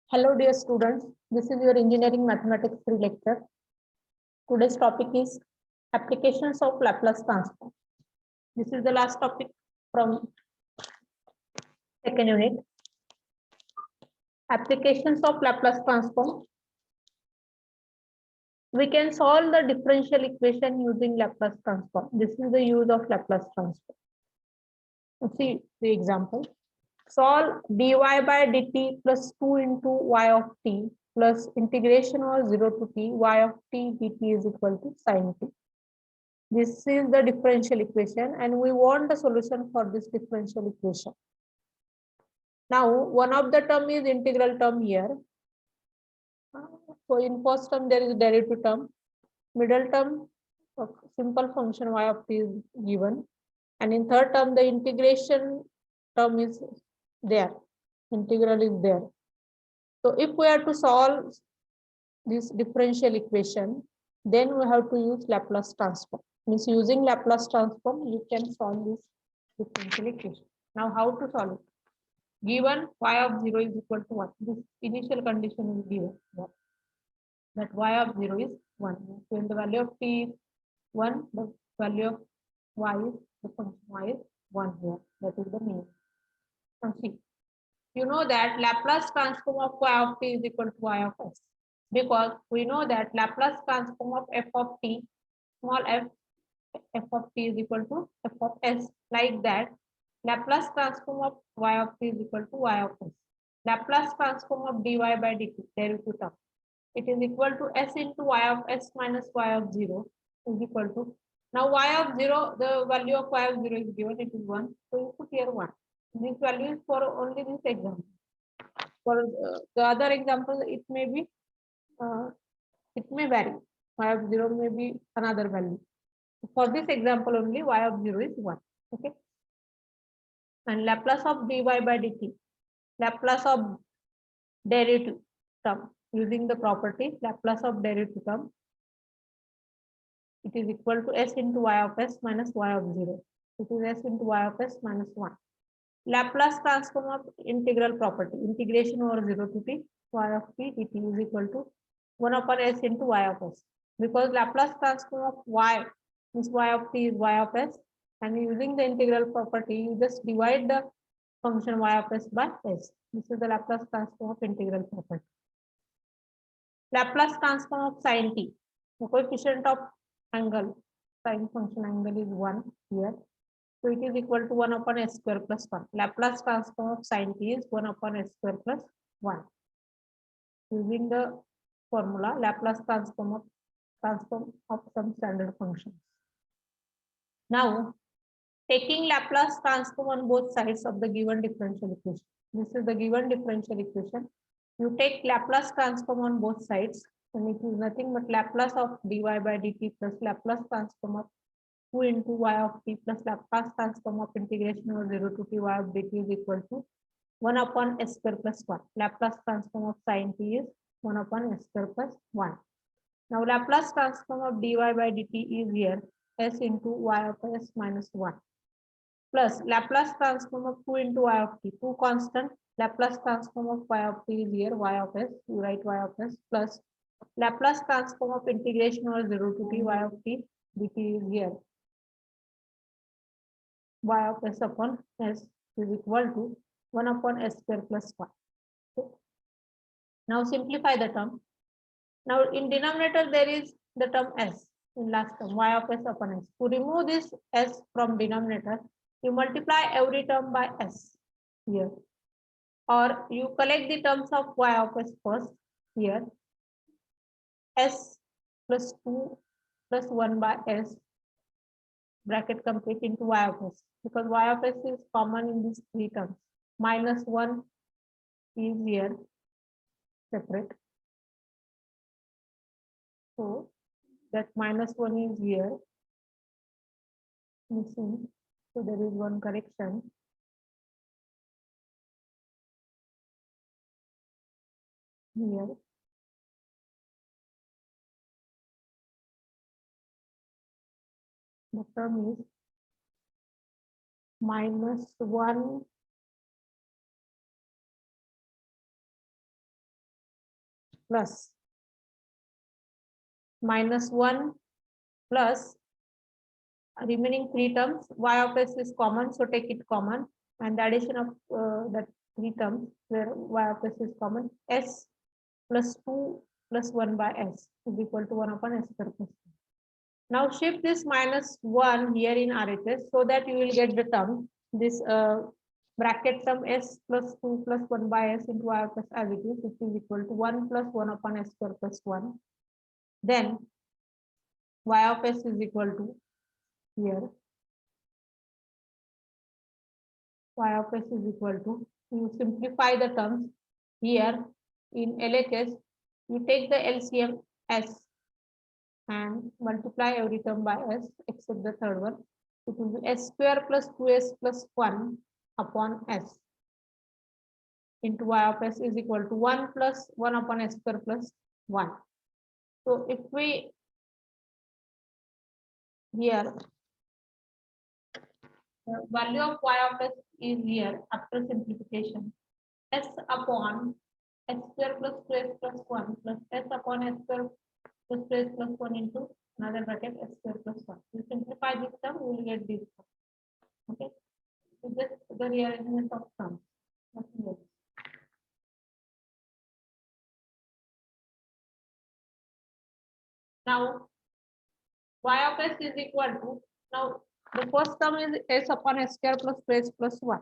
Hello dear students, this is your engineering mathematics 3 lecture. Today's topic is applications of Laplace transform. This is the last topic from second unit. Applications of Laplace transform. We can solve the differential equation using Laplace transform. This is the use of Laplace transform. Let's see the example. Solve dy by dt plus 2 into y of t plus integration over 0 to t y of t dt is equal to sin t. This is the differential equation and we want the solution for this differential equation. Now, one of the term is integral term here. So in first term there is derivative term, middle term of simple function y of t is given, and in third term the integration term is there, integral is there. So if we are to solve this differential equation, then we have to use Laplace transform. Means using Laplace transform, you can solve this differential equation. Now how to solve it? Given y of 0 is equal to 1. This initial condition is given. That y of 0 is 1. So when the value of t is 1, the value of y is, the function y is 1 here. That is the mean. Now see, you know that Laplace transform of y of t is equal to y of s. Because we know that Laplace transform of f of t, small f of t is equal to f of s. Like that, Laplace transform of y of t is equal to y of s. Laplace transform of dy by dt, derivative term, it is equal to s into y of s minus y of 0 is equal to, now y of 0, the value of y of 0 is given, it is 1. So you put here 1. This value is for only this example. For the other example, it may be, it may vary. Y of 0 may be another value. For this example only, y of 0 is 1. Okay. And Laplace of dy by dt, Laplace of derivative term, using the property Laplace of derivative term, it is equal to s into y of s minus y of 0. It is s into y of s minus 1. Laplace transform of integral property, integration over 0 to t, y of t dt is equal to 1 upon s into y of s. Because Laplace transform of y means y of t is y of s, and using the integral property, you just divide the function y of s by s. This is the Laplace transform of integral property. Laplace transform of sin t, the coefficient of angle, sin function angle is 1 here. So it is equal to 1 upon s square plus 1. Laplace transform of sin t is 1 upon s square plus 1. Using the formula Laplace transform of some standard functions. Now, taking Laplace transform on both sides of the given differential equation. This is the given differential equation. You take Laplace transform on both sides, and it is nothing but Laplace of dy by dt plus Laplace transform of 2 into y of t plus Laplace transform of integration over 0 to t y of dt is equal to 1 upon s square plus 1. Laplace transform of sin t is 1 upon s square plus 1. Now Laplace transform of dy by dt is here s into y of s minus 1 plus Laplace transform of 2 into y of t, 2 constant. Laplace transform of y of t is here y of s, you write y of s, plus Laplace transform of integration over 0 to t y of t dt is here y of s upon s is equal to 1 upon s square plus 1. Okay. Now simplify the term. Now in denominator there is the term s, in last term y of s upon s. To remove this s from denominator, you multiply every term by s here, or you collect the terms of y of s first here, s plus 2 plus 1 by s bracket complete into y of s, because y of s is common in these 3 terms. Minus 1 is here separate, so that minus 1 is here missing, so there is one correction here. The term is minus 1 plus -1 plus remaining three terms. Y of s is common, so take it common, and the addition of that three terms where y of s is common, s plus 2 plus 1 by s is equal to 1 upon s square plus 2. Now shift this -1 here in RHS so that you will get the term, this bracket term s plus 2 plus 1 by s into y of s as it is, which is equal to 1 plus 1 upon s square plus 1. Then y of s is equal to here, y of s is equal to, you simplify the terms here in LHS, you take the LCM s and multiply every term by s except the third one. It will be s square plus 2s plus 1 upon s into y of s is equal to 1 plus 1 upon s square plus 1. So if we here, the value of y of s is here after simplification, s upon s square plus 2s plus 1 plus s upon s square plus 2s plus 1 into another bracket s square plus 1. You simplify this term, we will get this term. Okay, so just the rearrangement of terms. Nothing else. Now y of s is equal to, now the first term is s upon s square plus 2s plus 1.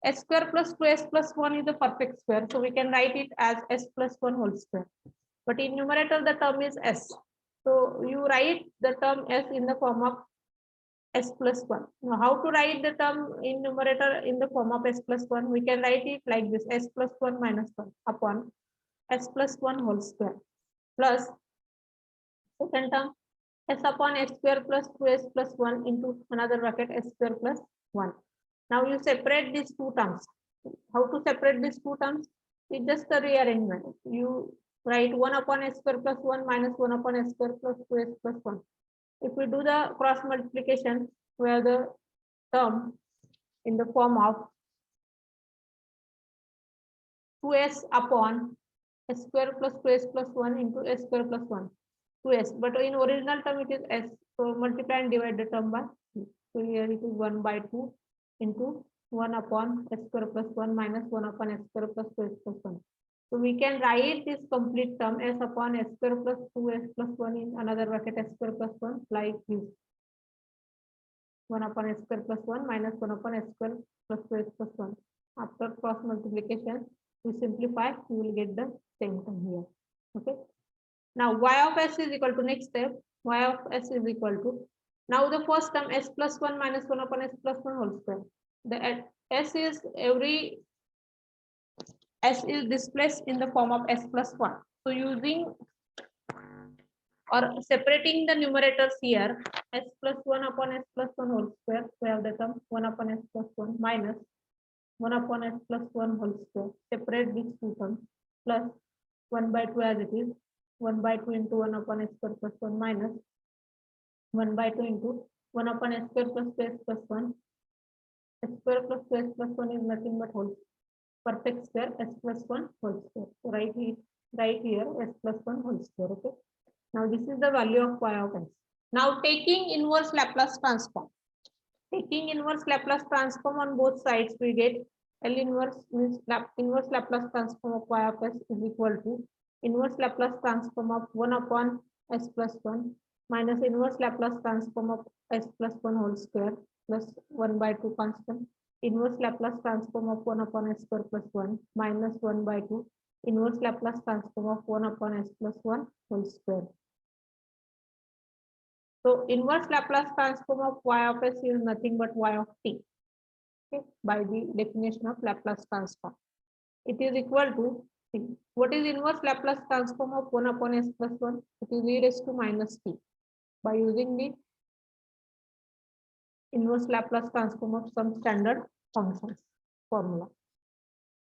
S square plus 2s plus 1 is the perfect square, so we can write it as s plus 1 whole square. But in numerator the term is s, so you write the term s in the form of s plus 1. Now how to write the term in numerator in the form of s plus 1? We can write it like this, s plus 1 minus 1 upon s plus 1 whole square plus second term s upon s square plus 2s plus 1 into another bracket s square plus 1. Now you separate these two terms. How to separate these two terms? It's just a rearrangement. You write 1 upon s square plus 1 minus 1 upon s square plus 2s plus 1. If we do the cross multiplication, where the term in the form of 2s upon s square plus 2s plus 1 into s square plus 1, 2s, but in original term it is s, so multiply and divide the term by 2. So here it is 1 by 2 into 1 upon s square plus 1 minus 1 upon s square plus 2s plus 1. So we can write this complete term s upon s square plus 2s plus 1 in another bracket s square plus 1 like this. 1 upon s square plus 1 minus 1 upon s square plus 2s plus 1. After cross multiplication, we simplify, we will get the same term here. Okay. Now y of s is equal to, next step, y of s is equal to, now the first term s plus 1 minus 1 upon s plus 1 whole square. The s is s is displaced in the form of s plus 1. So using or separating the numerators here, s plus 1 upon s plus 1 whole square, we have the term 1 upon s plus 1 minus 1 upon s plus 1 whole square. Separate these two terms plus 1 by 2 as it is, 1 by 2 into 1 upon s square plus 1 minus 1 by 2 into 1 upon s square plus 2s plus 1. S square plus 2s plus 1 is nothing but whole perfect square, s plus 1 whole square. So write here s plus 1 whole square. Okay. Now this is the value of y of s. Now taking inverse Laplace transform. Taking inverse Laplace transform on both sides, we get L inverse means inverse Laplace transform of y of s is equal to inverse Laplace transform of 1 upon s plus 1 minus inverse Laplace transform of s plus 1 whole square plus 1 by 2 constant, inverse Laplace transform of 1 upon s square plus 1 minus 1 by 2 inverse Laplace transform of 1 upon s plus 1 whole square. So inverse Laplace transform of y of s is nothing but y of t. Okay, by the definition of Laplace transform, it is equal to t. What is inverse Laplace transform of 1 upon s plus 1? It is e raised to minus t by using the inverse Laplace transform of some standard functions formula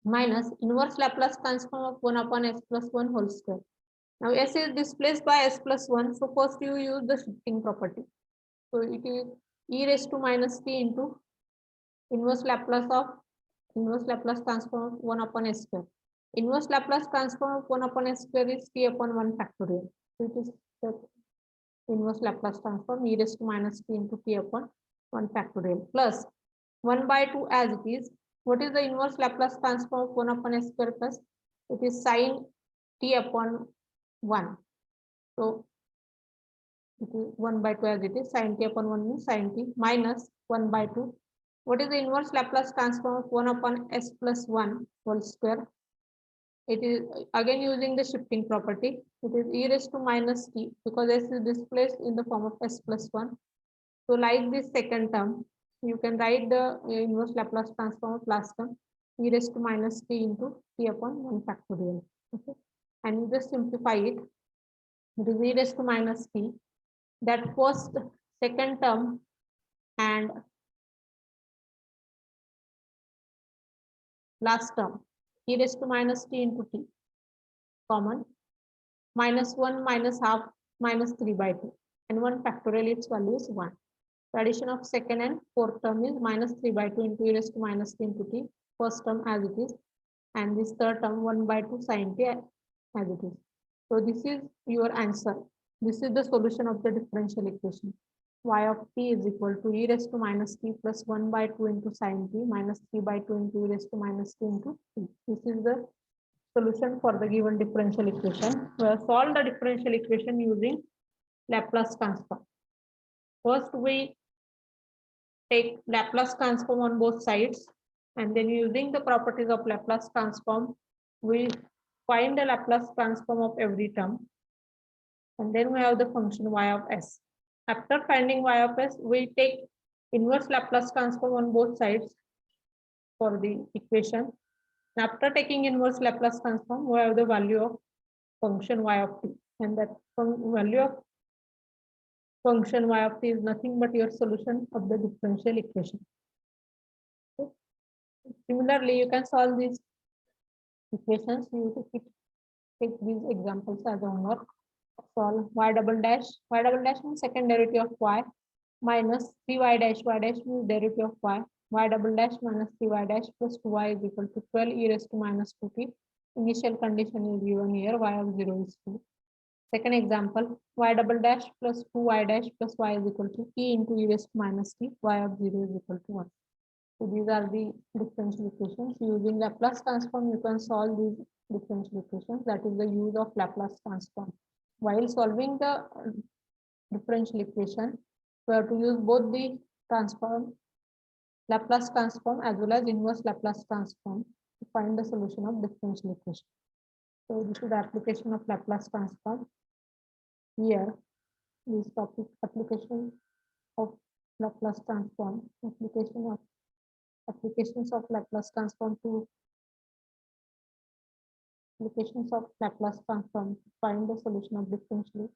minus inverse Laplace transform of 1 upon s plus 1 whole square. Now s is displaced by s plus 1, so first you use the shifting property. So it is e raised to minus t into inverse Laplace transform of 1 upon s square. Inverse Laplace transform of 1 upon s square is t upon 1 factorial. So it is the inverse Laplace transform e raised to minus t into t upon 1 factorial plus 1 by 2 as it is. What is the inverse Laplace transform of 1 upon s square plus? It is sine t upon 1. So it is 1 by 2 as it is. Sine t upon 1 means sine t minus 1 by 2. What is the inverse Laplace transform of 1 upon s plus 1 whole square? It is again using the shifting property. It is e raised to minus t because s is displaced in the form of s plus 1. So like this second term, you can write the inverse Laplace transform of last term e raised to minus t into t upon 1 factorial. Okay, and you just simplify it. It is e raised to minus t. That first, second term, and last term e raised to minus t into t common minus 1 minus half minus 3 by 2 and 1 factorial its value is 1. The addition of second and fourth term is minus 3 by 2 into e raised to minus t into t, first term as it is, and this third term 1 by 2 sin t as it is. So this is your answer. This is the solution of the differential equation. Y of t is equal to e raised to minus t plus 1 by 2 into sin t minus 3 by 2 into e raised to minus t into t. This is the solution for the given differential equation. We have solved the differential equation using Laplace transform. First, we take Laplace transform on both sides, and then using the properties of Laplace transform, we find the Laplace transform of every term, and then we have the function y of s. After finding y of s, we take inverse Laplace transform on both sides for the equation. After taking inverse Laplace transform, we have the value of function y of t, and that value of function y of t is nothing but your solution of the differential equation. Okay. Similarly, you can solve these equations. You take these examples as homework. Solve y double dash means second derivative of y minus 3y dash means derivative of y double dash minus 3y dash plus 2y is equal to 12 e raised to minus 2t. Initial condition is given here, y of 0 is 2. Second example, y double dash plus 2y dash plus y is equal to t into e raised to minus t, y of 0 is equal to 1. So these are the differential equations. Using Laplace transform, you can solve these differential equations. That is the use of Laplace transform. While solving the differential equation, we have to use both the Laplace transform as well as inverse Laplace transform to find the solution of differential equation. So this is the application of Laplace transform. Here, this topic application of Laplace transform, applications of Laplace transform to find the solution of differential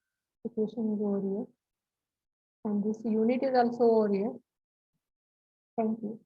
equation is over here, and this unit is also over here. Thank you.